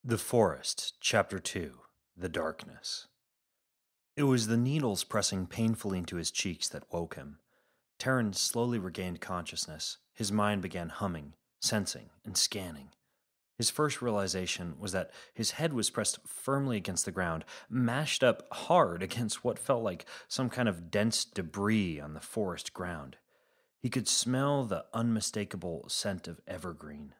The Forest, Chapter 2, The Darkness. It was the needles pressing painfully into his cheeks that woke him. Terran slowly regained consciousness. His mind began humming, sensing, and scanning. His first realization was that his head was pressed firmly against the ground, mashed up hard against what felt like some kind of dense debris on the forest ground. He could smell the unmistakable scent of evergreen,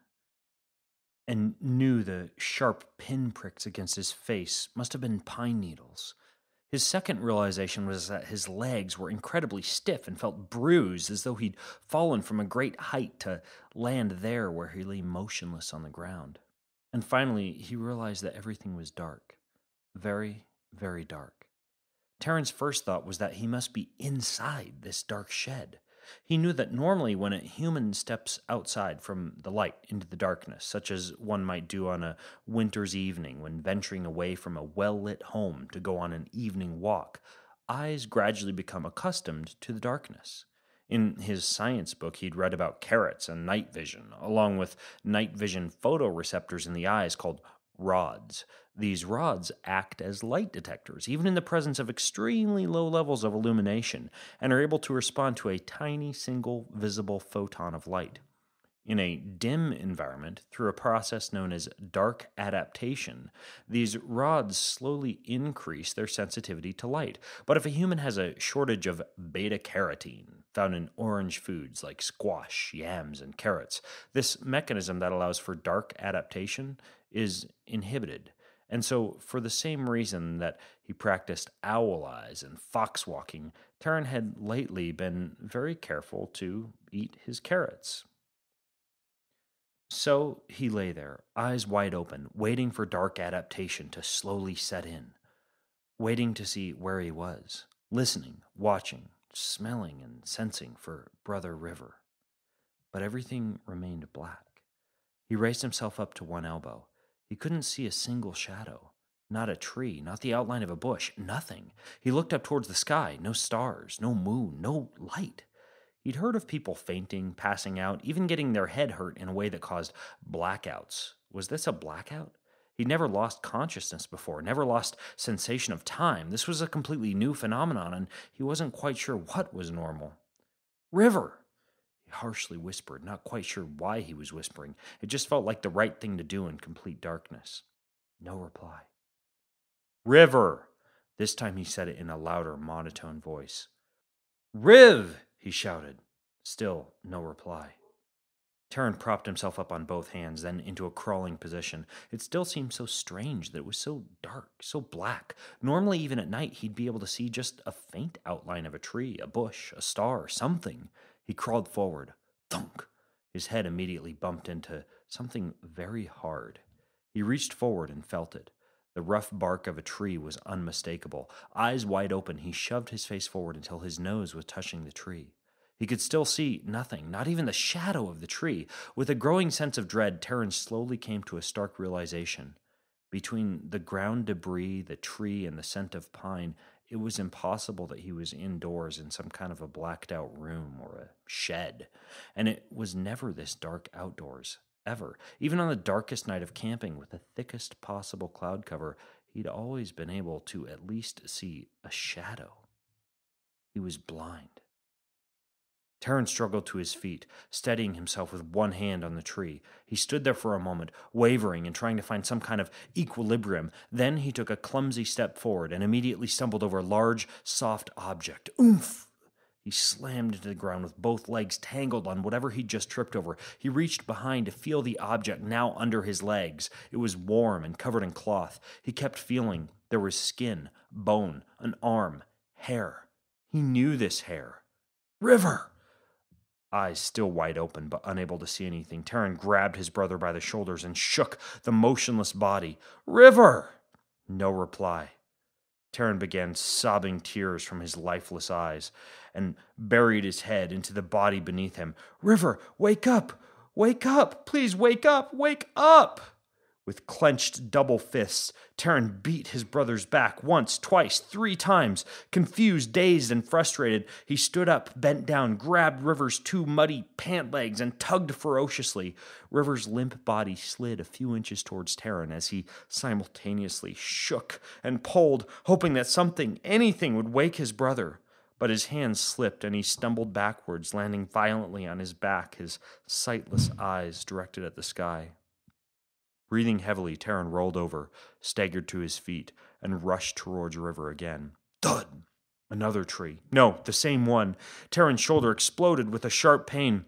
and knew the sharp pinpricks against his face must have been pine needles. His second realization was that his legs were incredibly stiff and felt bruised, as though he'd fallen from a great height to land there where he lay motionless on the ground. And finally, he realized that everything was dark. Very, very dark. Terran's first thought was that he must be inside this dark shed. He knew that normally when a human steps outside from the light into the darkness, such as one might do on a winter's evening when venturing away from a well-lit home to go on an evening walk, eyes gradually become accustomed to the darkness. In his science book, he'd read about carrots and night vision, along with night vision photoreceptors in the eyes called rods. These rods act as light detectors, even in the presence of extremely low levels of illumination, and are able to respond to a tiny single visible photon of light. In a dim environment, through a process known as dark adaptation, these rods slowly increase their sensitivity to light. But if a human has a shortage of beta-carotene, found in orange foods like squash, yams, and carrots, this mechanism that allows for dark adaptation is inhibited. And so, for the same reason that he practiced owl eyes and fox walking, Terran had lately been very careful to eat his carrots. So he lay there, eyes wide open, waiting for dark adaptation to slowly set in, waiting to see where he was, listening, watching, smelling, and sensing for Brother River. But everything remained black. He raised himself up to one elbow. He couldn't see a single shadow, not a tree, not the outline of a bush, nothing. He looked up towards the sky, no stars, no moon, no light. He'd heard of people fainting, passing out, even getting their head hurt in a way that caused blackouts. Was this a blackout? He'd never lost consciousness before, never lost sensation of time. This was a completely new phenomenon, and he wasn't quite sure what was normal. "River!" He harshly whispered, not quite sure why he was whispering. It just felt like the right thing to do in complete darkness. No reply. "River!" This time he said it in a louder, monotone voice. "Riv!" he shouted. Still no reply. Terran propped himself up on both hands, then into a crawling position. It still seemed so strange that it was so dark, so black. Normally, even at night, he'd be able to see just a faint outline of a tree, a bush, a star, something. He crawled forward. Thunk! His head immediately bumped into something very hard. He reached forward and felt it. The rough bark of a tree was unmistakable. Eyes wide open, he shoved his face forward until his nose was touching the tree. He could still see nothing, not even the shadow of the tree. With a growing sense of dread, Terran slowly came to a stark realization. Between the ground debris, the tree, and the scent of pine, it was impossible that he was indoors in some kind of a blacked-out room or a shed. And it was never this dark outdoors. Ever. Even on the darkest night of camping with the thickest possible cloud cover, he'd always been able to at least see a shadow. He was blind. Terran struggled to his feet, steadying himself with one hand on the tree. He stood there for a moment, wavering and trying to find some kind of equilibrium. Then he took a clumsy step forward and immediately stumbled over a large, soft object. Oomph! He slammed into the ground with both legs tangled on whatever he'd just tripped over. He reached behind to feel the object now under his legs. It was warm and covered in cloth. He kept feeling. There was skin, bone, an arm, hair. He knew this hair. River! Eyes still wide open, but unable to see anything, Terran grabbed his brother by the shoulders and shook the motionless body. River! No reply. Terran began sobbing tears from his lifeless eyes and buried his head into the body beneath him. River, wake up! Wake up! Please wake up! Wake up! With clenched double fists, Terran beat his brother's back once, twice, 3 times. Confused, dazed, and frustrated, he stood up, bent down, grabbed River's 2 muddy pant legs, and tugged ferociously. River's limp body slid a few inches towards Terran as he simultaneously shook and pulled, hoping that something, anything, would wake his brother. But his hands slipped and he stumbled backwards, landing violently on his back, his sightless eyes directed at the sky. Breathing heavily, Terran rolled over, staggered to his feet, and rushed towards River again. Thud! Another tree. No, the same one. Terran's shoulder exploded with a sharp pain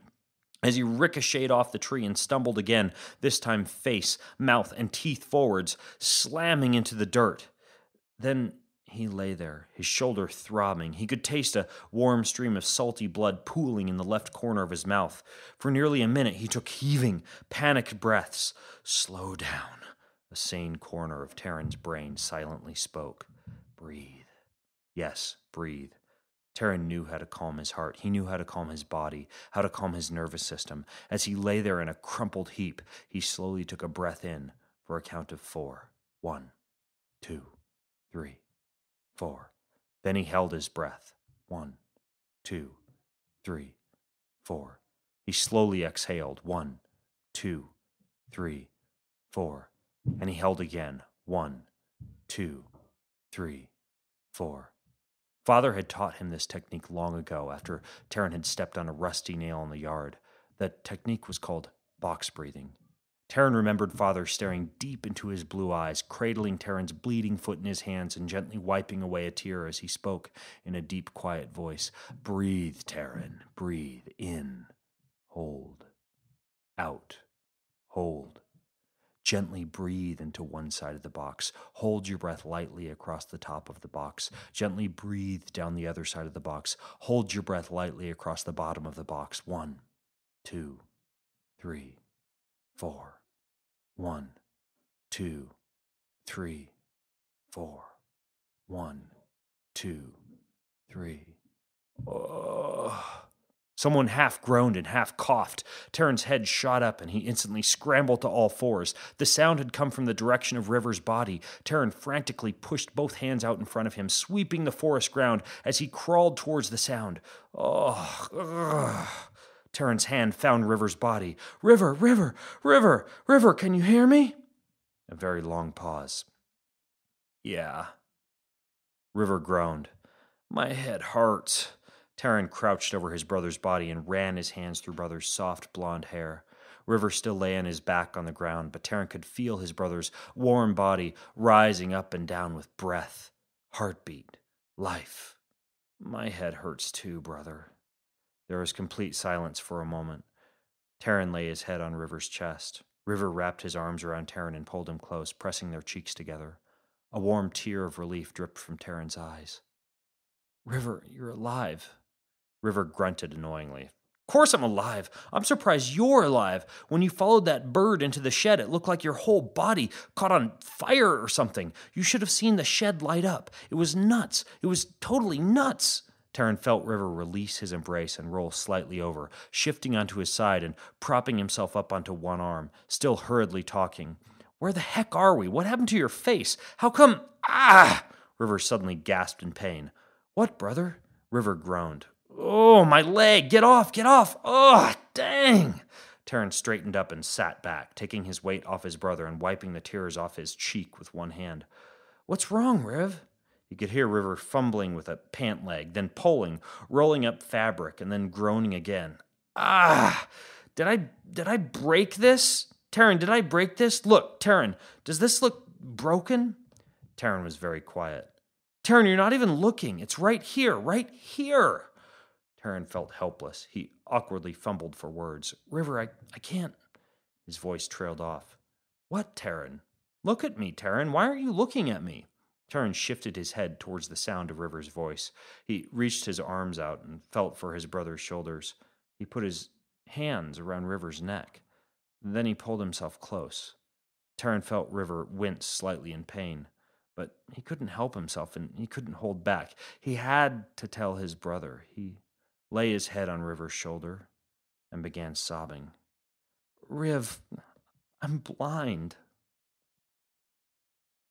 as he ricocheted off the tree and stumbled again, this time face, mouth, and teeth forwards, slamming into the dirt. Then he lay there, his shoulder throbbing. He could taste a warm stream of salty blood pooling in the left corner of his mouth. For nearly a minute, he took heaving, panicked breaths. Slow down, a sane corner of Terran's brain silently spoke. Breathe. Yes, breathe. Terran knew how to calm his heart. He knew how to calm his body, how to calm his nervous system. As he lay there in a crumpled heap, he slowly took a breath in for a count of 4. 1, 2, 3, 4. Then he held his breath. 1, 2, 3, 4. He slowly exhaled. 1, 2, 3, 4. And he held again. 1, 2, 3, 4. Father had taught him this technique long ago after Terran had stepped on a rusty nail in the yard. The technique was called box breathing. Terran remembered Father staring deep into his blue eyes, cradling Terran's bleeding foot in his hands and gently wiping away a tear as he spoke in a deep, quiet voice. Breathe, Terran. Breathe. In. Hold. Out. Hold. Gently breathe into one side of the box. Hold your breath lightly across the top of the box. Gently breathe down the other side of the box. Hold your breath lightly across the bottom of the box. 1, 2, 3, 4. 1, 2, 3, 4. 1, 2, 3. Someone half groaned and half coughed. Terran's head shot up, and he instantly scrambled to all fours. The sound had come from the direction of River's body. Terran frantically pushed both hands out in front of him, sweeping the forest ground as he crawled towards the sound. Terran's hand found River's body. River, River, River, River, can you hear me? A very long pause. Yeah. River groaned. My head hurts. Terran crouched over his brother's body and ran his hands through brother's soft blonde hair. River still lay on his back on the ground, but Terran could feel his brother's warm body rising up and down with breath, heartbeat, life. My head hurts too, brother. There was complete silence for a moment. Terran lay his head on River's chest. River wrapped his arms around Terran and pulled him close, pressing their cheeks together. A warm tear of relief dripped from Terran's eyes. River, you're alive. River grunted annoyingly. Of course I'm alive. I'm surprised you're alive. When you followed that bird into the shed, it looked like your whole body caught on fire or something. You should have seen the shed light up. It was nuts. It was totally nuts. Terran felt River release his embrace and roll slightly over, shifting onto his side and propping himself up onto one arm, still hurriedly talking. Where the heck are we? What happened to your face? How come? River suddenly gasped in pain. What, brother? River groaned. Oh, my leg! Get off! Get off! Oh, dang! Terran straightened up and sat back, taking his weight off his brother and wiping the tears off his cheek with one hand. What's wrong, Riv? You could hear River fumbling with a pant leg, then pulling, rolling up fabric, and then groaning again. Did I break this? Terran, did I break this? Look, Terran, does this look broken? Terran was very quiet. Terran, you're not even looking. It's right here, right here. Terran felt helpless. He awkwardly fumbled for words. River, I can't. His voice trailed off. What, Terran? Look at me, Terran. Why aren't you looking at me? Terran shifted his head towards the sound of River's voice. He reached his arms out and felt for his brother's shoulders. He put his hands around River's neck. Then he pulled himself close. Terran felt River wince slightly in pain, but he couldn't help himself and he couldn't hold back. He had to tell his brother. He lay his head on River's shoulder and began sobbing. Riv, I'm blind.